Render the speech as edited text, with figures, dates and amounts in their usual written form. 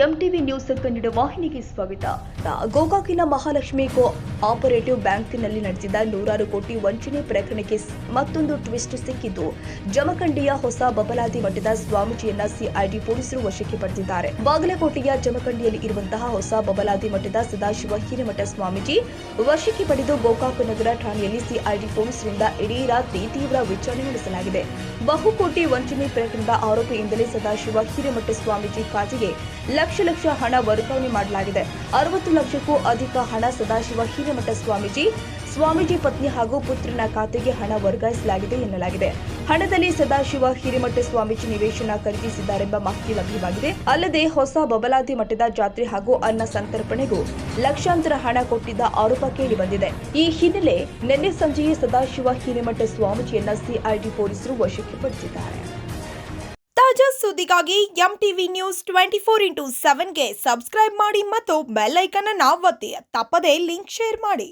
MTV news Kannada ವಾಹಿನಿಗೆ ಸ್ವಾಗತ. ಗೋಕಾಕಿನ Mahalakshmi co operative ಬ್ಯಾಂಕ್ನಲ್ಲಿ ನಡೆಸಿದ ನೂರಾರು ಕೋಟಿ ವಂಚನೆ ಪ್ರಕರಣಕ್ಕೆ ಮತ್ತೊಂದು ಟ್ವಿಸ್ಟ್ ಸಿಕ್ಕಿದ್ದು, ಜಮಖಂಡಿಯ ಹೊಸ ಬಬಲಾದಿ ಮಠದ ಸ್ವಾಮೀಜಿಯನ್ನ ಸಿಐಡಿ ಪೊಲೀಸರು ವಶಕ್ಕೆ ಪಡೆದಿದ್ದಾರೆ. ಬಾಗಲಕೋಟೆಯ ಜಮಖಂಡಿಯಲ್ಲಿ ಇರುವಂತಹ ಹೊಸ ಬಬಲಾದಿ ಮಠದ ಸದಾಶಿವ ಹಿರೇಮಠ ಸ್ವಾಮೀಜಿ ವಶಕ್ಕೆ ಪಡೆದು ಗೋಕಾಕ ನಗರ ಠಾಣೆಯಲ್ಲಿ ಸಿಐಡಿ ಪೊಲೀಸರಿಂದ ಇಡೀ ರಾತ್ರಿ ತೀವ್ರ ವಿಚಾರಣೆ ನಡೆಸಲಾಗಿದೆ. ಬಹುಕೋಟಿ ವಂಚನೆ ಪ್ರಕರಣದ ಆರೋಪಿಯಿಂದಲೇ ಸದಾಶಿವ ಹಿರೇಮಠ ಸ್ವಾಮೀಜಿ ಖಾತೆಗೆ ಲಕ್ಷ ಹಣ ವರ್ಗಾವಣೆ ಮಾಡಲಾಗಿದೆ. 60 ಲಕ್ಷಕ್ಕೂ ಅಧಿಕ ಹಣ ಸದಾಶಿವ ಹಿರೇಮಠ ಸ್ವಾಮೀಜಿ ಪತ್ನಿ ಹಾಗೂ ಪುತ್ರನ ಖಾತೆಗೆ ಹಣ ವರ್ಗಾಯಿಸಲಾಗಿದೆ ಎನ್ನಲಾಗಿದೆ. ಹಣದಲ್ಲಿ ಸದಾಶಿವ ಹಿರೇಮಠ ಸ್ವಾಮೀಜಿ ನಿವೇಶನ ಖರೀದಿಸಿದ್ದಾರೆಂಬ ಮಾಹಿತಿ ಲಭ್ಯವಾಗಿದೆ. ಅಲ್ಲದೆ ಹೊಸ ಬಬಲಾದಿ ಮಠದ ಜಾತ್ರೆ ಹಾಗೂ ಅನ್ನ ಸಂತರ್ಪಣೆಗೂ ಲಕ್ಷಾಂತರ ಹಣ ಕೊಟ್ಟಿದ್ದ ಆರೋಪ ಕೇಳಿಬಂದಿದೆ. ಈ ಹಿನ್ನೆಲೆ ನಿನ್ನೆ ಸಂಜೆಯೇ ಸದಾಶಿವ ಹಿರೇಮಠ ಸ್ವಾಮೀಜಿಯನ್ನ ಸಿಐಡಿ ಪೊಲೀಸರು ವಶಕ್ಕೆ ಪಡೆದಿದ್ದಾರೆ. ತಾಜಾ ಸುದ್ದಿಗಾಗಿ ಎಂಟಿವಿ ನ್ಯೂಸ್ 24x7ಗೆ ಸಬ್ಸ್ಕ್ರೈಬ್ ಮಾಡಿ ಮತ್ತು ಬೆಲ್ ಐಕಾನ್ ಅನ್ನು ಒತ್ತಿ. ತಪ್ಪದೇ ಲಿಂಕ್ ಶೇರ್ ಮಾಡಿ.